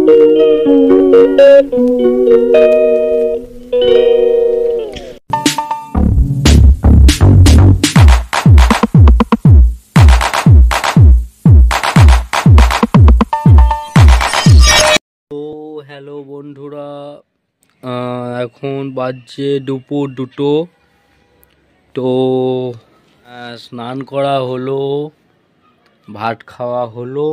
Hello বন্ধুরা, এখন বাজছে দুপুর 2টো। তো স্নান করা হলো, ভাত খাওয়া হলো।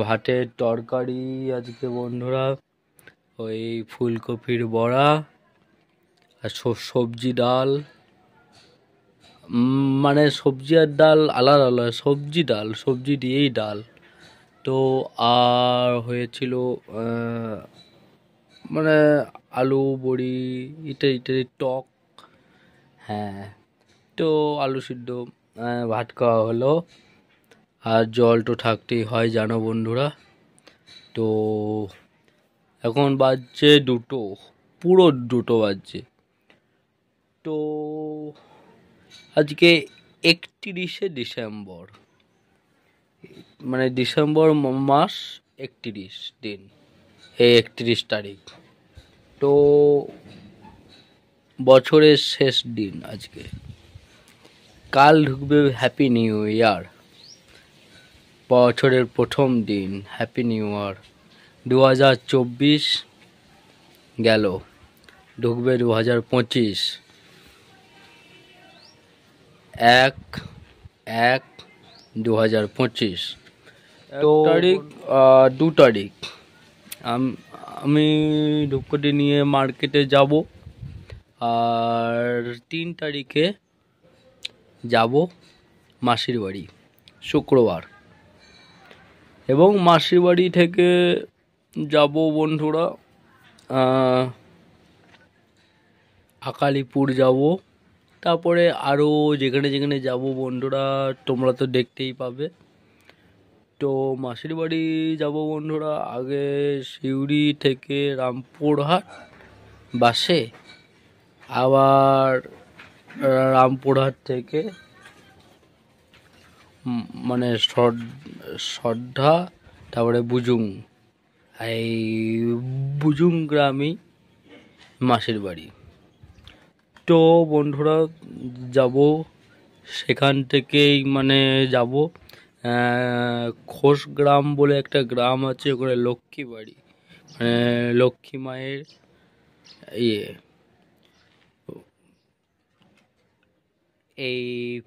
ভাতের তরকারি আজকে বন্ধুরা ওই ফুলকপির বড়া আর সবজি ডাল, মানে সবজি আর ডাল আলাদা আলাদা, সবজি দিয়েই ডাল। তো আর হয়েছিল মানে আলু বড়ি ইত্যাদি টক। তো আলু সিদ্ধ, ভাত খাওয়া হলো। আর জল তো থাকতেই হয় জানো বন্ধুরা। তো এখন বাজছে 2টো, পুরো 2টো বাজছে। তো আজকে 31শে ডিসেম্বর, মানে ডিসেম্বর মাস 31 দিন, এই 31 তারিখ। তো বছরের শেষ দিন আজকে। কাল ঢুকবে হ্যাপি নিউ ইয়ার, বছরের প্রথম দিন। Happy new year. 2024 গেল, ঢুকবে 2025। 1/1/2025। তো 2 তারিখ আমি ধূপকাঠি নিয়ে মার্কেটে যাব। আর 3 তারিখে যাব মাসির বাড়ি, শুক্রবার। এবং মাসির বাড়ি থেকে যাব বন্ধুরা আকালিপুর যাব। তারপরে আরও যেখানে যেখানে যাব বন্ধুরা তোমরা তো দেখতেই পাবে। তো মাসির বাড়ি যাব বন্ধুরা আগে সিউড়ি থেকে রামপুরহাট বাসে, আবার রামপুরহাট থেকে মানে সর্ধা, তারপরে বুজুং, এই বুজুং গ্রামই মাসির বাড়ি। তো বন্ধুরা যাব, সেখান থেকেই মানে যাব খোসগ্রাম বলে একটা গ্রাম আছে, ওখানে লক্ষ্মী বাড়ি, মানে লক্ষ্মী মায়ের এই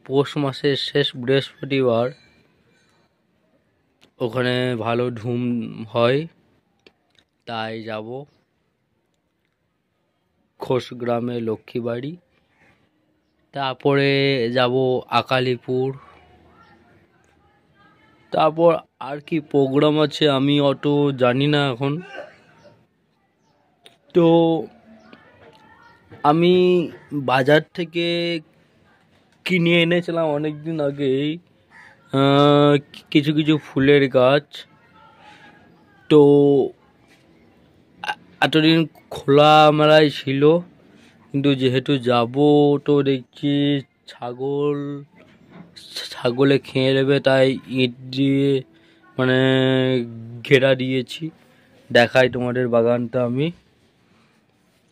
পৌষ মাসের শেষ বৃহস্পতিবার ওখানে ভালো ধুম হয়, তাই যাব খোসগ্রামে লক্ষ্মী বাড়ি। তারপরে যাব আকালিপুর। তারপর আর কি প্রোগ্রাম আছে আমি অত জানি না এখন। তো আমি বাজার থেকে কিনে এনেছিলাম অনেকদিন আগেই কিছু কিছু ফুলের গাছ। তো এতদিন খোলা মেলায় ছিল, কিন্তু যেহেতু যাব তো দেখছি ছাগলে খেয়ে নেবে, তাই ইট দিয়ে মানে ঘেরা দিয়েছি। দেখাই তোমাদের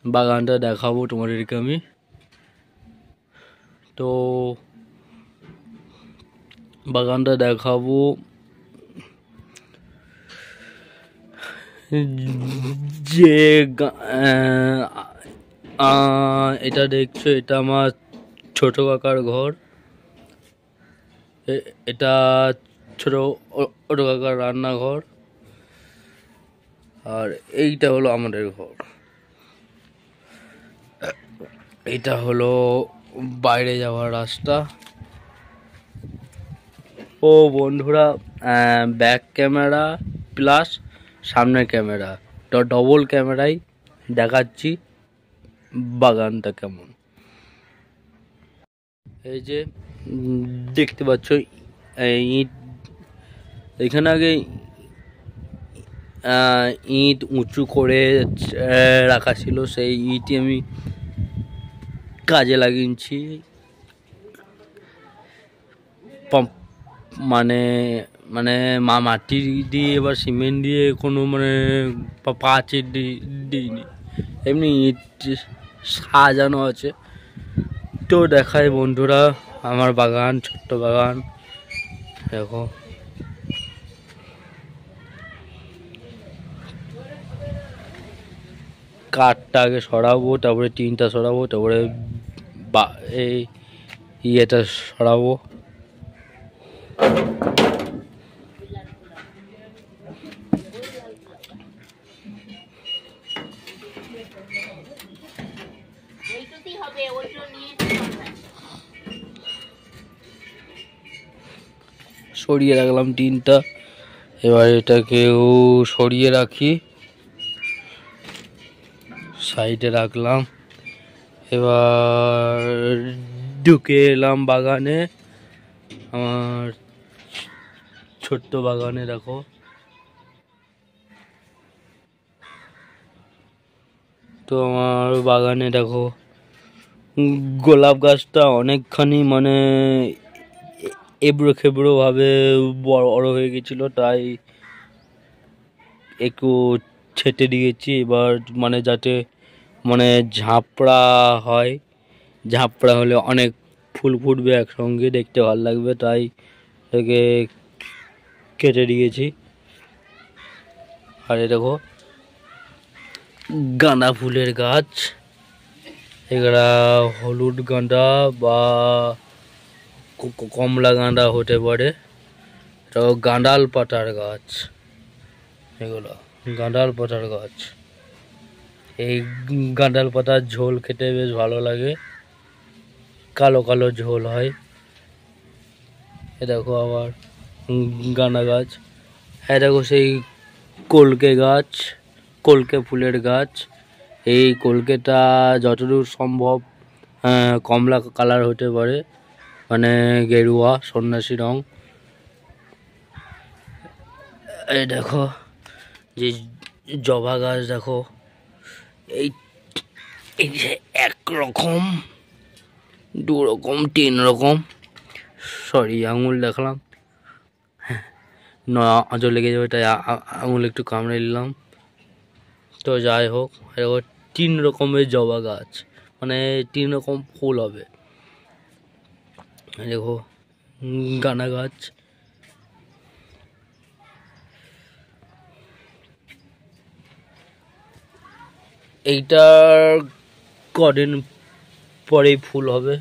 বাগানটা দেখাবো তোমাদেরকে আমি। তো বাগানটা দেখাবো, যে এটা দেখছো, এটা আমার ছোট কাকার ঘর। এটা ছোট কাকার রান্নাঘর, আর এইটা হলো আমাদের ঘর। এটা হলো বাইরে যাওয়ার রাস্তা। ও বন্ধুরা, ব্যাক ক্যামেরা প্লাস সামনের ক্যামেরা, তো ডবল ক্যামেরায় দেখাচ্ছি বাগানটা কেমন। এই যে দেখতে পাচ্ছ ইট, এখানে আগে ইট উঁচু করে রাখা ছিল, সেই ইটই আমি কাজে লাগিয়েছি। মানে মানে মাটি দিয়ে এবার সিমেন্ট দিয়ে কোনো মানে পাঁচিল দিইনি, এমনি ইট সাজানো আছে। তো দেখায় বন্ধুরা আমার বাগান, ছোট্ট বাগান দেখো। কাঠটা আগে সরাবো, তারপরে টিনটা সরাবো, তারপরে এই ইয়েটা সরাবো। সরিয়ে রাখলাম টিনটা, এবার এটাকেও সরিয়ে রাখি, সাইডে রাখলাম। এবার ঢুকে এলাম বাগানে, আমার ছোট্ট বাগানে দেখো। তো আমার বাগানে দেখো গোলাপ গাছটা অনেকখানি মানে এবড়ো খেবড়ো ভাবে বড় হয়ে গেছিল, তাই একটু ছেটে দিয়েছি এবার, মানে যাতে মানে ঝাপড়া হয়, ঝাপড়া হলে অনেক ফুল ফুটবে একসঙ্গে, দেখতে ভালো লাগবে, তাই এটাকে কেটে দিয়েছি। আর এই দেখো গাঁদা ফুলের গাছ, এগুলা হলুদ গাঁদা বা কমলা গাঁদা হতে পারে। এটা গাঁদাল পাতার গাছ, এগুলো গাঁদাল পাতার গাছ। এই গাঁদাল পাতার ঝোল খেতে বেশ ভালো লাগে, কালো কালো ঝোল হয়। এ দেখো আবার গাঁদা গাছ, হ্যাঁ দেখো সেই কলকে গাছ, কলকে ফুলের গাছ। এই কলকেটা যতদূর সম্ভব কমলা কালার হতে পারে, মানে গেরুয়া সন্ন্যাসী রং। এই দেখো যে জবা গাছ দেখো, এই এই যে 1 রকম, 2 রকম, 3 রকম, সরি আঙুল দেখলাম, নজর লেগে যাবে, তাই আঙুল একটু কামড়ে নিলাম। তো যাই হোক, 3 রকমের জবা গাছ, মানে 3 রকম ফুল হবে। দেখো গাঁদা গাছ, এইটার কদিন পরেই ফুল হবে।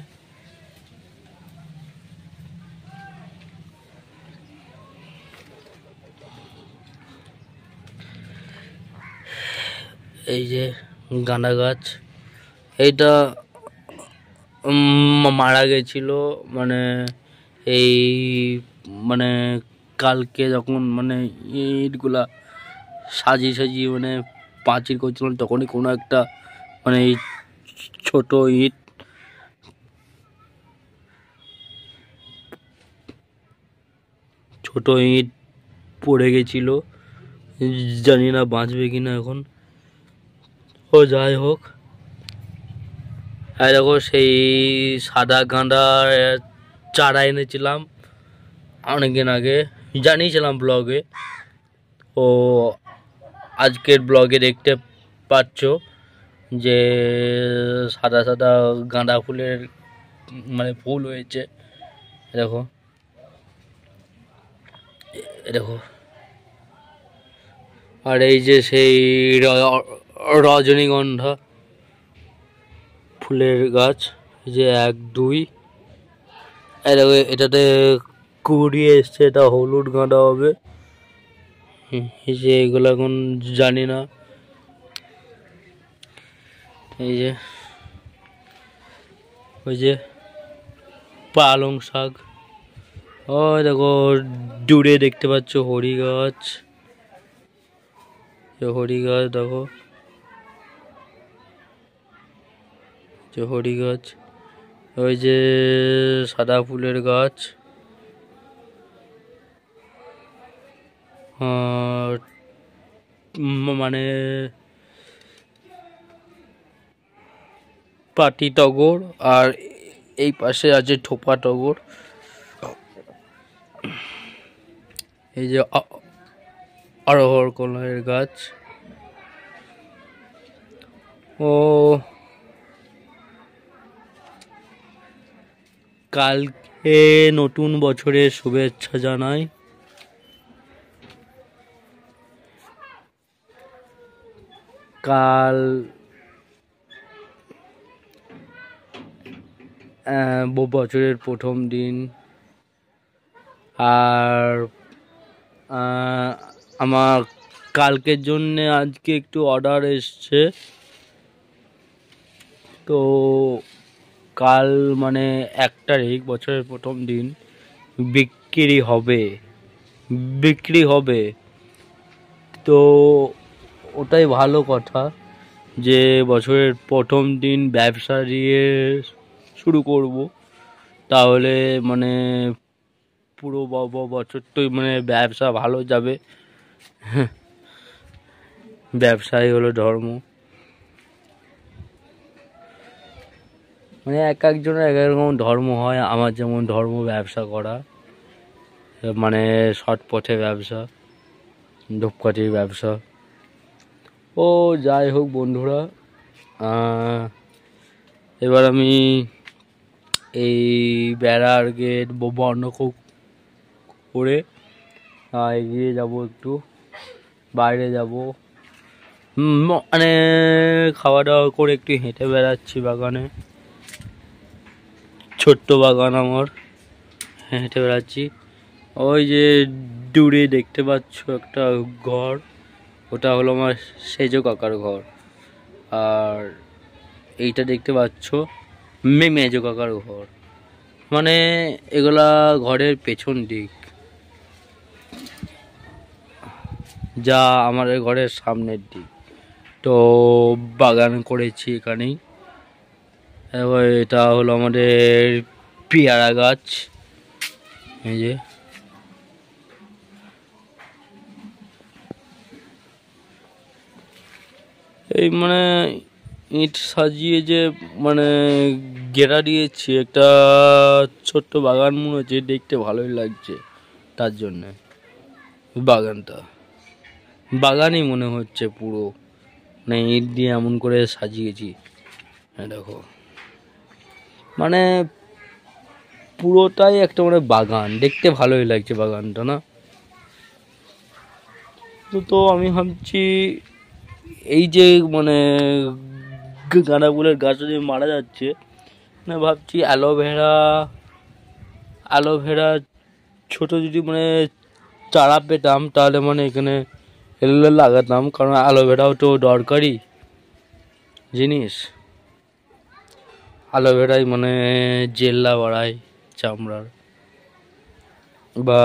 এই যে গাঁদা গাছ, এইটা মারা গেছিল, মানে এই মানে কালকে যখন মানে ইটগুলা সাজিয়ে মানে পাঁচিল করছিলাম, তখনই কোনো একটা মানে এই ছোট ইট পড়ে গেছিল, জানি না বাঁচবে কিনা এখন। ও যাই হোক, আর দেখো সেই সাদা গাঁদার চারা এনেছিলাম অনেকদিন আগে, জানিয়েছিলাম ব্লগে। ও আজকের ব্লগে দেখতে পাচ্ছ যে সাদা সাদা গাঁদা ফুলের মানে ফুল হয়েছে, দেখো দেখো। আর এই যে সেই রজনীগন্ধা ফুলের গাছ, এই যে 1 2, দেখো এটাতে কুড়িয়ে এসছে, এটা হলুদ গাঁদা হবে। এই যে এগুলো এখন জানি না। এই যে ওই যে পালং শাক, ও দেখো দূরে দেখতে পাচ্ছ হরি গাছ, হরি গাছ দেখো, যে হরি গাছ। ওই যে সাদা ফুলের গাছ, মানে পাতি টগর, আর এই পাশে আছে থোপা টগর। এই যে অড়হর কলাইয়ের গাছ। ও কালকে নতুন বছরের শুভেচ্ছা জানাই। কাল বছরের প্রথম দিন। আর আমার কালকের জন্য আজকে একটু অর্ডার এসছে, তো কাল মানে 1 তারিখ, বছরের প্রথম দিন বিক্রি হবে। তো ওটাই ভালো কথা যে বছরের প্রথম দিন ব্যবসা দিয়ে শুরু করব, তাহলে মানে পুরো বছরটাই মানে ব্যবসা ভালো যাবে। ব্যবসাই হলো ধর্ম। মানে এক একজনের এক এক রকম ধর্ম হয়। আমার যেমন ধর্ম ব্যবসা করা, মানে শর্ট পথে ব্যবসা, ধূপকাঠির ব্যবসা। ও যাই হোক বন্ধুরা, এবার আমি এই বেড়ার গেট বন্ধ করে এগিয়ে যাব, একটু বাইরে যাব। মানে খাওয়া দাওয়া করে একটু হেঁটে বেড়াচ্ছি বাগানে, ছোট্ট বাগান আমার, হেঁটে বেড়াচ্ছি। ওই যে দূরে দেখতে পাচ্ছ একটা ঘর, ওটা হলো আমার সেজ কাকার ঘর। আর এইটা দেখতে পাচ্ছ মেজ কাকার ঘর। মানে এগুলা ঘরের পেছন দিক, যা আমার ঘরের সামনের দিক। তো বাগান করেছি এখানেই। এবার এটা হলো আমাদের পেয়ারা গাছ। এই যে এই মানে ইট সাজিয়ে যে মানে ঘেরা দিয়েছি, একটা ছোট্ট বাগান মনে হচ্ছে, দেখতে ভালোই লাগছে। তার জন্যে বাগানই মনে হচ্ছে পুরো, মানে ইট দিয়ে এমন করে সাজিয়েছি। হ্যাঁ দেখো, মানে পুরোটাই একটা মানে বাগান, দেখতে ভালোই লাগছে বাগানটা না। তো আমি ভাবছি এই যে মানে গাঁদা ফুলের গাছ যদি মারা যাচ্ছে, না ভাবছি অ্যালোভেরা ছোট যদি মানে চারা পেতাম, তাহলে মানে এখানে এগুলো লাগাতাম, কারণ অ্যালোভেরাও তো দরকারি জিনিস। অ্যালোভেরাই মানে জেল্লা বাড়ায় চামড়ার, বা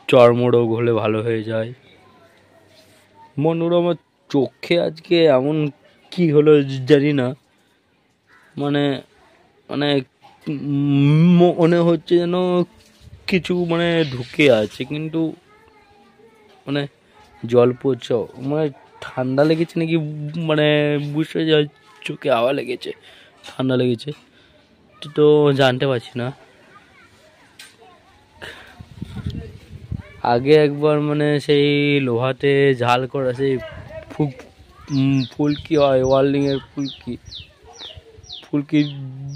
চর্মরোগ হলে ভালো হয়ে যায়। বন্ধুরা, আমার চোখে আজকে এমন কি হলো জানি না, মানে মানে মনে হচ্ছে যেন কিছু মানে ঢুকে আছে, কিন্তু মানে জল পড়ছে, মানে ঠান্ডা লেগেছে নাকি, মানে বুঝতে যায় চোখে হাওয়া লেগেছে, ঠান্ডা লেগেছে তো জানতে পারছি না। আগে একবার মানে সেই লোহাতে ঝাল করা সেই ফুলকি হয়, ওয়ার্ল্ডিংয়ের ফুলকি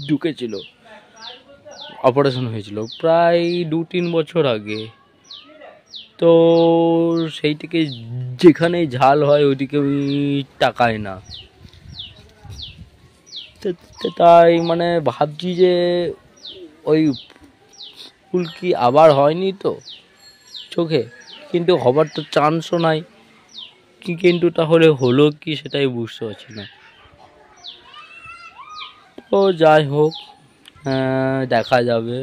ঢুকেছিল, অপারেশন হয়েছিল প্রায় 2-3 বছর আগে। তো সেই থেকে যেখানেই ঝাল হয় ওইদিকে আমি তাকাই না। তাই মানে ভাবছি যে ওই ফুলকি আবার হয়নি তো চোখে, কিন্তু হবার তো চান্সও নাই, কিন্তু তাহলে হলো কি সেটাই বুঝতে পারছি না। তো যাই হোক, দেখা যাবে,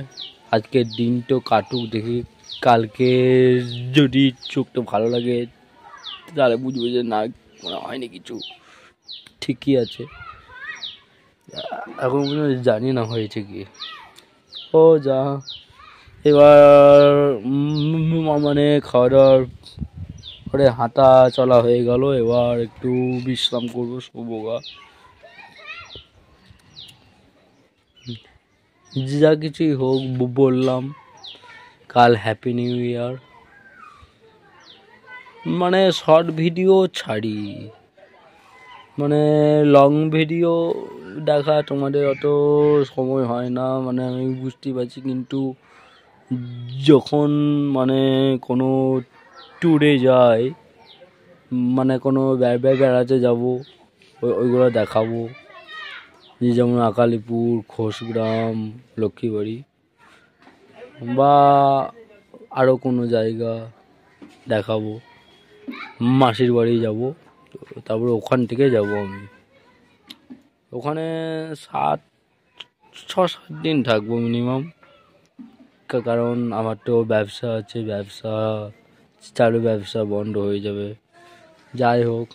আজকের দিনটা কাটুক, দেখি কালকে যদি চোখটা ভালো লাগে তাহলে বুঝবে যে না, মনে হয়নি কিছু, ঠিকই আছে। এখন জানি না হয়েছে কি। ও যা, এবার মানে খাওয়া দাওয়ার পরে হাঁটা চলা হয়ে গেল, এবার একটু বিশ্রাম করবো, শোবগা। যা কিছুই হোক, বললাম কাল হ্যাপি নিউ ইয়ার। মানে শর্ট ভিডিও ছাড়ি, মানে লং ভিডিও দেখা তোমাদের অত সময় হয় না, মানে আমি বুঝতে পারছি। কিন্তু যখন মানে কোনো ট্যুরে যাই, মানে কোনো বেড়াতে যাবো, ওইগুলো দেখাবো। যেমন আকালিপুর, ঘোষগ্রাম, লক্ষ্মীবাড়ি বা আরও কোনো জায়গা দেখাবো। মাসির বাড়ি যাব, তারপরে ওখান থেকে যাব আমি। ওখানে 6-7 দিন থাকবো মিনিমাম, কারণ আমার তো ব্যবসা আছে, ব্যবসা চালু, ব্যবসা বন্ধ হয়ে যাবে। যাই হোক,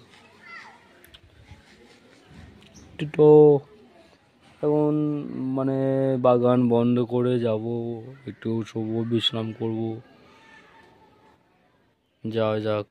তো এখন মানে বাগান বন্ধ করে যাব, একটু শোবো, বিশ্রাম করব। যাওয়া যাক।